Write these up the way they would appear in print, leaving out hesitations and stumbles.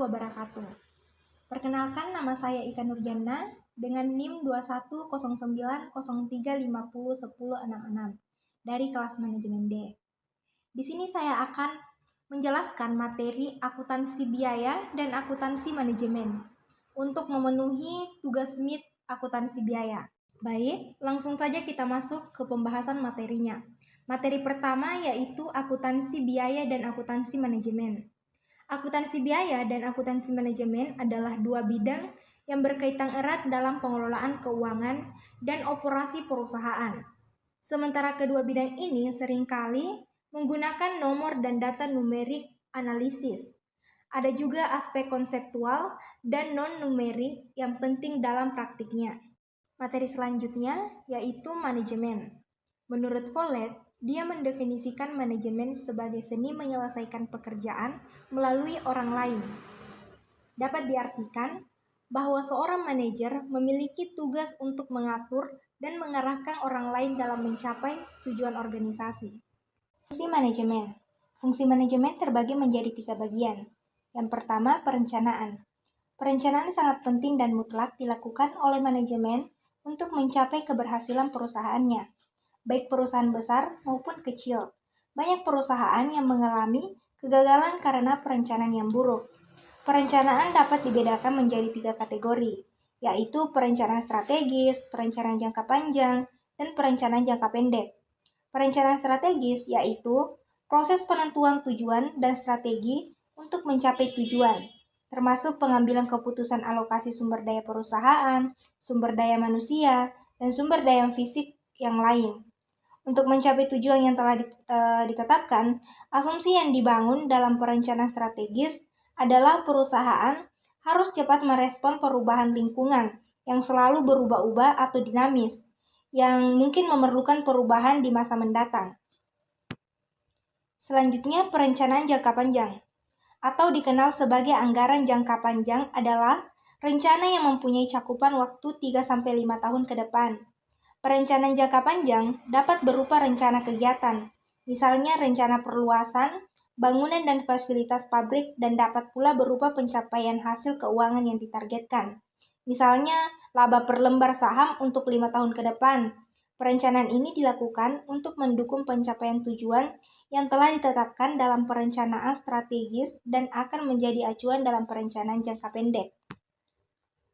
wabarakatuh. Perkenalkan, nama saya Ika Nurjana dengan NIM 210903501066 dari kelas manajemen D. Di sini saya akan menjelaskan materi akuntansi biaya dan akuntansi manajemen untuk memenuhi tugas MIT akuntansi biaya. Baik, langsung saja kita masuk ke pembahasan materinya. Materi pertama yaitu akuntansi biaya dan akuntansi manajemen. Akuntansi biaya dan akuntansi manajemen adalah dua bidang yang berkaitan erat dalam pengelolaan keuangan dan operasi perusahaan. Sementara kedua bidang ini seringkali menggunakan nomor dan data numerik analisis. Ada juga aspek konseptual dan non-numerik yang penting dalam praktiknya. Materi selanjutnya yaitu manajemen. Menurut Follett, dia mendefinisikan manajemen sebagai seni menyelesaikan pekerjaan melalui orang lain. Dapat diartikan bahwa seorang manajer memiliki tugas untuk mengatur dan mengarahkan orang lain dalam mencapai tujuan organisasi. Fungsi manajemen. Fungsi manajemen terbagi menjadi 3 bagian. Yang pertama, perencanaan. Perencanaan sangat penting dan mutlak dilakukan oleh manajemen untuk mencapai keberhasilan perusahaannya, baik perusahaan besar maupun kecil. Banyak perusahaan yang mengalami kegagalan karena perencanaan yang buruk. Perencanaan dapat dibedakan menjadi 3 kategori, yaitu perencanaan strategis, perencanaan jangka panjang, dan perencanaan jangka pendek. Perencanaan strategis yaitu proses penentuan tujuan dan strategi untuk mencapai tujuan, termasuk pengambilan keputusan alokasi sumber daya perusahaan, sumber daya manusia, dan sumber daya fisik yang lain. Untuk mencapai tujuan yang telah ditetapkan, asumsi yang dibangun dalam perencanaan strategis adalah perusahaan harus cepat merespon perubahan lingkungan yang selalu berubah-ubah atau dinamis, yang mungkin memerlukan perubahan di masa mendatang. Selanjutnya, perencanaan jangka panjang atau dikenal sebagai anggaran jangka panjang adalah rencana yang mempunyai cakupan waktu 3-5 tahun ke depan. Perencanaan jangka panjang dapat berupa rencana kegiatan, misalnya rencana perluasan, bangunan dan fasilitas pabrik, dan dapat pula berupa pencapaian hasil keuangan yang ditargetkan. Misalnya, laba per lembar saham untuk 5 tahun ke depan. Perencanaan ini dilakukan untuk mendukung pencapaian tujuan yang telah ditetapkan dalam perencanaan strategis dan akan menjadi acuan dalam perencanaan jangka pendek.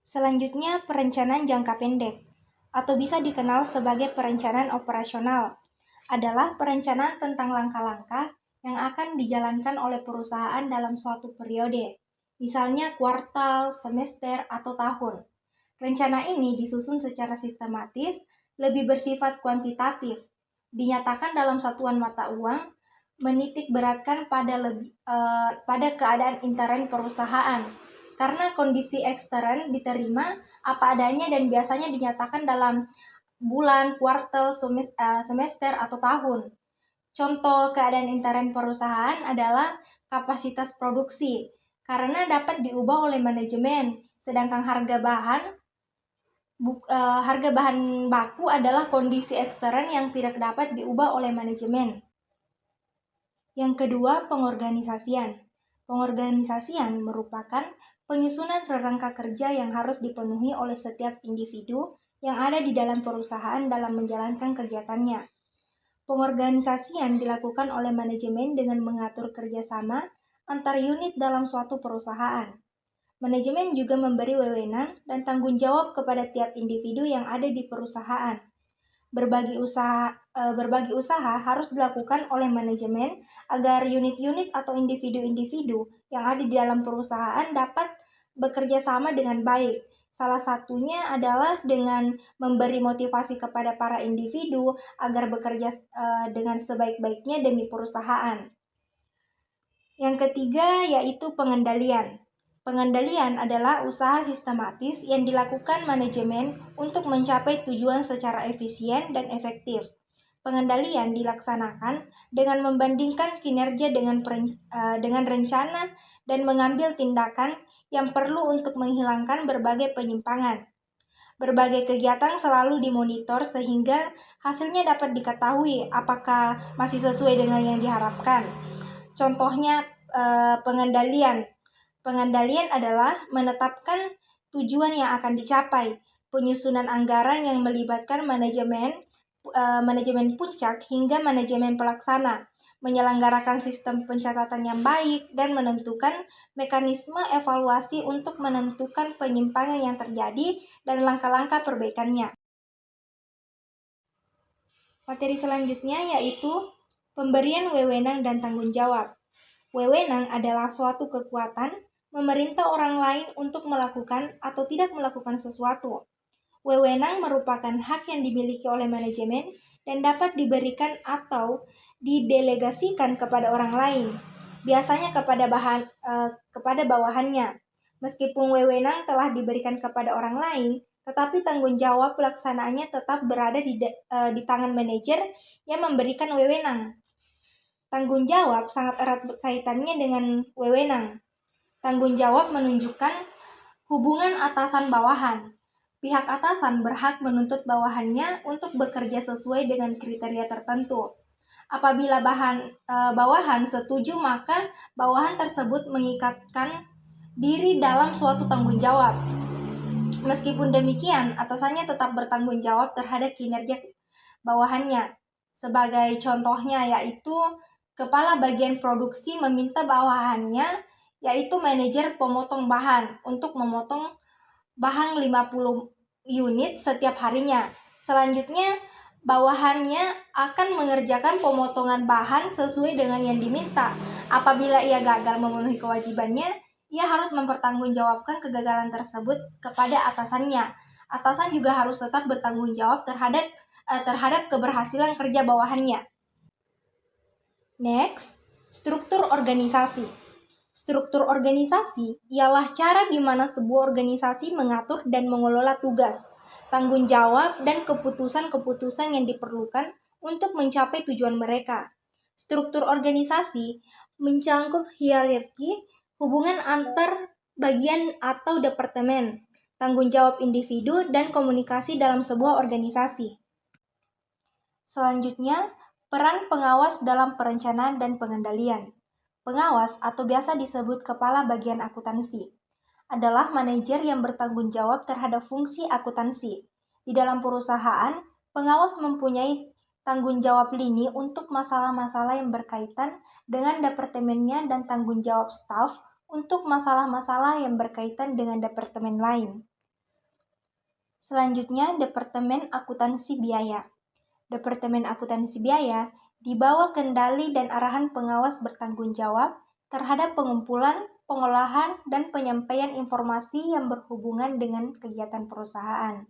Selanjutnya, perencanaan jangka pendek, atau bisa dikenal sebagai perencanaan operasional, adalah perencanaan tentang langkah-langkah yang akan dijalankan oleh perusahaan dalam suatu periode, misalnya kuartal, semester, atau tahun. Rencana ini disusun secara sistematis, lebih bersifat kuantitatif, dinyatakan dalam satuan mata uang, menitik beratkan pada keadaan intern perusahaan, karena kondisi ekstern diterima apa adanya dan biasanya dinyatakan dalam bulan, kuartal, semester, atau tahun. Contoh keadaan intern perusahaan adalah kapasitas produksi, karena dapat diubah oleh manajemen, sedangkan harga bahan baku adalah kondisi ekstern yang tidak dapat diubah oleh manajemen. Yang kedua, pengorganisasian. Pengorganisasian merupakan penyusunan rangka kerja yang harus dipenuhi oleh setiap individu yang ada di dalam perusahaan dalam menjalankan kegiatannya. Pengorganisasian dilakukan oleh manajemen dengan mengatur kerjasama antar unit dalam suatu perusahaan. Manajemen juga memberi wewenang dan tanggung jawab kepada tiap individu yang ada di perusahaan. Berbagi usaha harus dilakukan oleh manajemen agar unit-unit atau individu-individu yang ada di dalam perusahaan dapat bekerja sama dengan baik. Salah satunya adalah dengan memberi motivasi kepada para individu agar bekerja dengan sebaik-baiknya demi perusahaan. Yang ketiga yaitu pengendalian. Pengendalian adalah usaha sistematis yang dilakukan manajemen untuk mencapai tujuan secara efisien dan efektif. Pengendalian dilaksanakan dengan membandingkan kinerja dengan rencana dan mengambil tindakan yang perlu untuk menghilangkan berbagai penyimpangan. Berbagai kegiatan selalu dimonitor sehingga hasilnya dapat diketahui apakah masih sesuai dengan yang diharapkan. Contohnya pengendalian Pengendalian adalah menetapkan tujuan yang akan dicapai, penyusunan anggaran yang melibatkan manajemen puncak hingga manajemen pelaksana, menyelenggarakan sistem pencatatan yang baik, dan menentukan mekanisme evaluasi untuk menentukan penyimpangan yang terjadi dan langkah-langkah perbaikannya. Materi selanjutnya yaitu pemberian wewenang dan tanggung jawab. Wewenang adalah suatu kekuatan memerintah orang lain untuk melakukan atau tidak melakukan sesuatu. Wewenang merupakan hak yang dimiliki oleh manajemen dan dapat diberikan atau didelegasikan kepada orang lain, biasanya kepada bawahannya. Meskipun wewenang telah diberikan kepada orang lain, tetapi tanggung jawab pelaksanaannya tetap berada di tangan manajer yang memberikan wewenang. Tanggung jawab sangat erat kaitannya dengan wewenang. Tanggung jawab menunjukkan hubungan atasan bawahan. Pihak atasan berhak menuntut bawahannya untuk bekerja sesuai dengan kriteria tertentu. Apabila bawahan setuju, maka bawahan tersebut mengikatkan diri dalam suatu tanggung jawab. Meskipun demikian, atasannya tetap bertanggung jawab terhadap kinerja bawahannya. Sebagai contohnya yaitu kepala bagian produksi meminta bawahannya, yaitu manajer pemotong bahan, untuk memotong bahan 50 unit setiap harinya. Selanjutnya, bawahannya akan mengerjakan pemotongan bahan sesuai dengan yang diminta. Apabila ia gagal memenuhi kewajibannya, ia harus mempertanggungjawabkan kegagalan tersebut kepada atasannya. Atasan juga harus tetap bertanggung jawab terhadap keberhasilan kerja bawahannya. Next, struktur organisasi. Struktur organisasi ialah cara di mana sebuah organisasi mengatur dan mengelola tugas, tanggung jawab, dan keputusan-keputusan yang diperlukan untuk mencapai tujuan mereka. Struktur organisasi mencangkup hierarki, hubungan antar bagian atau departemen, tanggung jawab individu, dan komunikasi dalam sebuah organisasi. Selanjutnya, peran pengawas dalam perencanaan dan pengendalian. Pengawas, atau biasa disebut kepala bagian akuntansi, adalah manajer yang bertanggung jawab terhadap fungsi akuntansi. Di dalam perusahaan, pengawas mempunyai tanggung jawab lini untuk masalah-masalah yang berkaitan dengan departemennya dan tanggung jawab staf untuk masalah-masalah yang berkaitan dengan departemen lain. Selanjutnya, Departemen Akuntansi Biaya. Departemen Akuntansi Biaya di bawah kendali dan arahan pengawas bertanggung jawab terhadap pengumpulan, pengolahan, dan penyampaian informasi yang berhubungan dengan kegiatan perusahaan.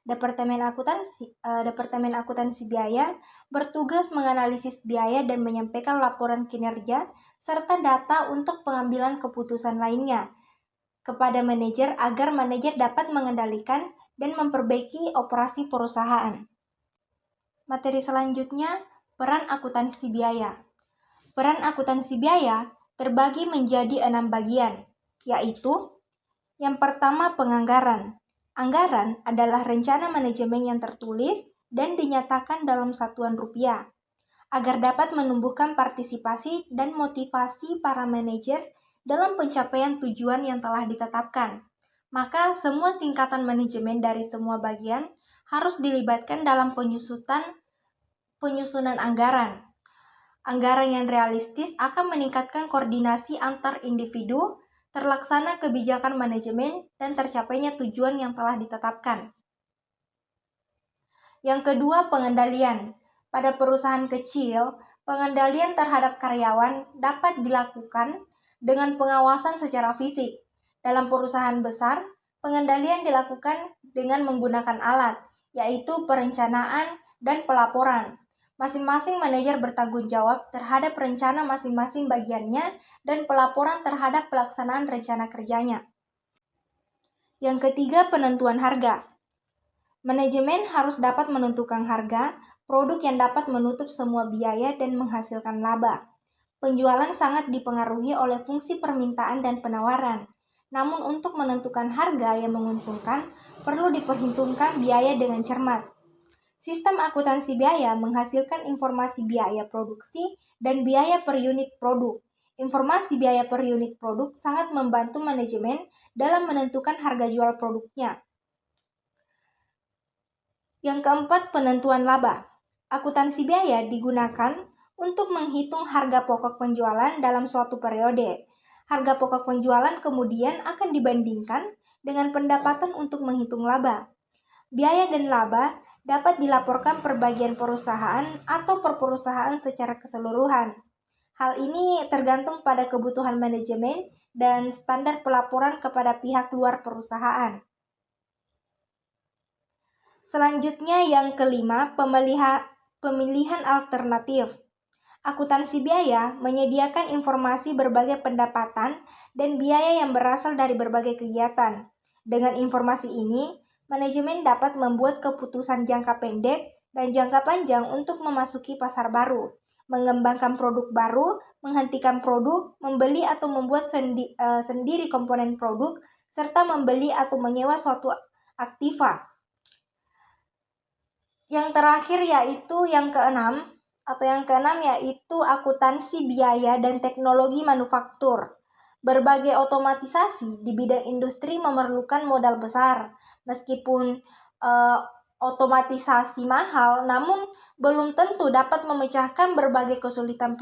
Departemen Akuntansi Biaya bertugas menganalisis biaya dan menyampaikan laporan kinerja serta data untuk pengambilan keputusan lainnya kepada manajer agar manajer dapat mengendalikan dan memperbaiki operasi perusahaan. Materi selanjutnya, peran akuntansi biaya. Peran akuntansi biaya terbagi menjadi 6 bagian, yaitu yang pertama, penganggaran. Anggaran adalah rencana manajemen yang tertulis dan dinyatakan dalam satuan rupiah, agar dapat menumbuhkan partisipasi dan motivasi para manajer dalam pencapaian tujuan yang telah ditetapkan. Maka semua tingkatan manajemen dari semua bagian harus dilibatkan dalam penyusunan anggaran. Anggaran yang realistis akan meningkatkan koordinasi antar individu, terlaksana kebijakan manajemen, dan tercapainya tujuan yang telah ditetapkan. Yang kedua, pengendalian. Pada perusahaan kecil, pengendalian terhadap karyawan dapat dilakukan dengan pengawasan secara fisik. Dalam perusahaan besar, pengendalian dilakukan dengan menggunakan alat, yaitu perencanaan dan pelaporan. Masing-masing manajer bertanggung jawab terhadap rencana masing-masing bagiannya dan pelaporan terhadap pelaksanaan rencana kerjanya. Yang ketiga, penentuan harga. Manajemen harus dapat menentukan harga produk yang dapat menutup semua biaya dan menghasilkan laba. Penjualan sangat dipengaruhi oleh fungsi permintaan dan penawaran. Namun untuk menentukan harga yang menguntungkan, perlu diperhitungkan biaya dengan cermat. Sistem akuntansi biaya menghasilkan informasi biaya produksi dan biaya per unit produk. informasi biaya per unit produk sangat membantu manajemen dalam menentukan harga jual produknya. Yang keempat, penentuan laba. Akuntansi biaya digunakan untuk menghitung harga pokok penjualan dalam suatu periode. Harga pokok penjualan kemudian akan dibandingkan dengan pendapatan untuk menghitung laba. Biaya dan laba dapat dilaporkan per bagian perusahaan atau per perusahaan secara keseluruhan. Hal ini tergantung pada kebutuhan manajemen dan standar pelaporan kepada pihak luar perusahaan. Selanjutnya yang kelima, pemilihan alternatif. Akuntansi biaya menyediakan informasi berbagai pendapatan dan biaya yang berasal dari berbagai kegiatan. Dengan informasi ini, manajemen dapat membuat keputusan jangka pendek dan jangka panjang untuk memasuki pasar baru, mengembangkan produk baru, menghentikan produk, membeli atau membuat sendiri komponen produk, serta membeli atau menyewa suatu aktiva. Yang terakhir yaitu yang keenam yaitu akuntansi biaya dan teknologi manufaktur. Berbagai otomatisasi di bidang industri memerlukan modal besar. Meskipun otomatisasi mahal, namun belum tentu dapat memecahkan berbagai kesulitan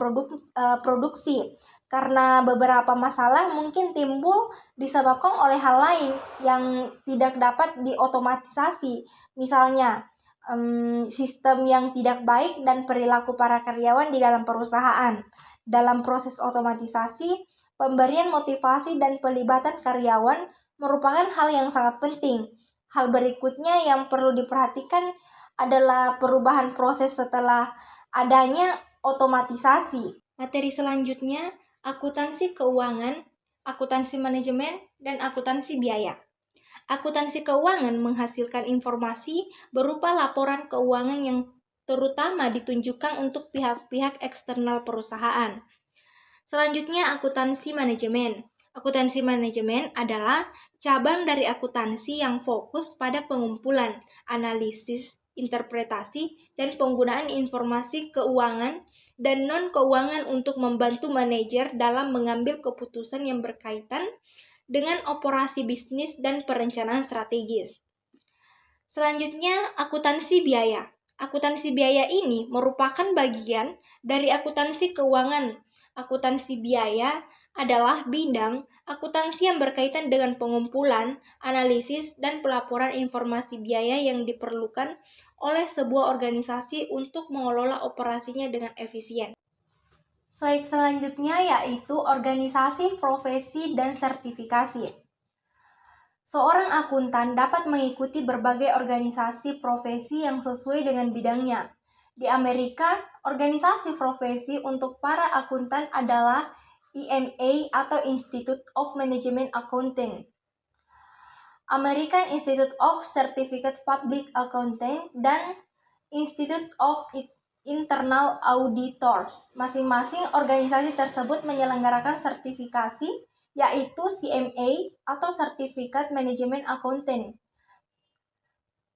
produksi. Karena beberapa masalah mungkin timbul disebabkan oleh hal lain yang tidak dapat diotomatisasi. Misalnya, sistem yang tidak baik dan perilaku para karyawan di dalam perusahaan. Dalam proses otomatisasi, pemberian motivasi dan pelibatan karyawan merupakan hal yang sangat penting. Hal berikutnya yang perlu diperhatikan adalah perubahan proses setelah adanya otomatisasi. Materi selanjutnya, akuntansi keuangan, akuntansi manajemen, dan akuntansi biaya. Akuntansi keuangan menghasilkan informasi berupa laporan keuangan yang terutama ditunjukkan untuk pihak-pihak eksternal perusahaan. Selanjutnya, akuntansi manajemen. Akuntansi manajemen adalah cabang dari akuntansi yang fokus pada pengumpulan, analisis, interpretasi, dan penggunaan informasi keuangan dan non-keuangan untuk membantu manajer dalam mengambil keputusan yang berkaitan dengan operasi bisnis dan perencanaan strategis. Selanjutnya, akuntansi biaya. Akuntansi biaya ini merupakan bagian dari akuntansi keuangan. Akuntansi biaya adalah bidang akuntansi yang berkaitan dengan pengumpulan, analisis, dan pelaporan informasi biaya yang diperlukan oleh sebuah organisasi untuk mengelola operasinya dengan efisien. Slide selanjutnya yaitu organisasi, profesi, dan sertifikasi. Seorang akuntan dapat mengikuti berbagai organisasi profesi yang sesuai dengan bidangnya. Di Amerika, organisasi profesi untuk para akuntan adalah IMA atau Institute of Management Accounting, American Institute of Certificate Public Accounting, dan Institute of Internal Auditors. Masing-masing organisasi tersebut menyelenggarakan sertifikasi, yaitu CMA atau Certificate Management Accountant.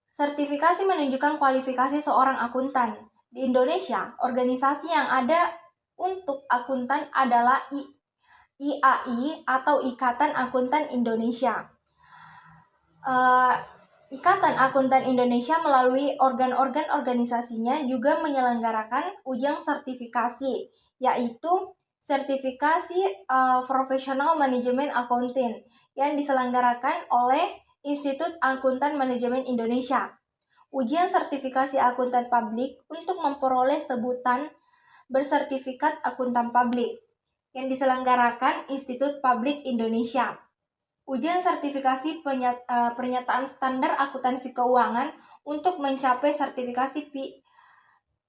Sertifikasi menunjukkan kualifikasi seorang akuntan. Di Indonesia, organisasi yang ada untuk akuntan adalah IAI atau Ikatan Akuntan Indonesia. Ikatan Akuntan Indonesia melalui organ-organ organisasinya juga menyelenggarakan ujian sertifikasi, yaitu sertifikasi Professional Management Accounting yang diselenggarakan oleh Institut Akuntan Manajemen Indonesia. Ujian sertifikasi akuntan publik untuk memperoleh sebutan bersertifikat akuntan publik yang diselenggarakan Institut Publik Indonesia. Ujian sertifikasi pernyataan standar akuntansi keuangan untuk mencapai sertifikasi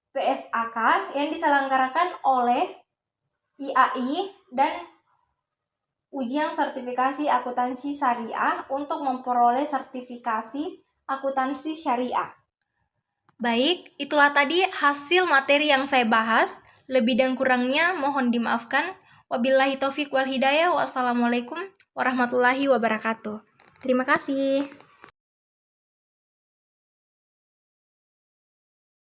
PSAK yang diselenggarakan oleh IAI, dan ujian sertifikasi akuntansi syariah untuk memperoleh sertifikasi akuntansi syariah. Baik, itulah tadi hasil materi yang saya bahas. Lebih dan kurangnya mohon dimaafkan. Wabillahi taufiq wal hidayah. Wassalamualaikum warahmatullahi wabarakatuh. Terima kasih.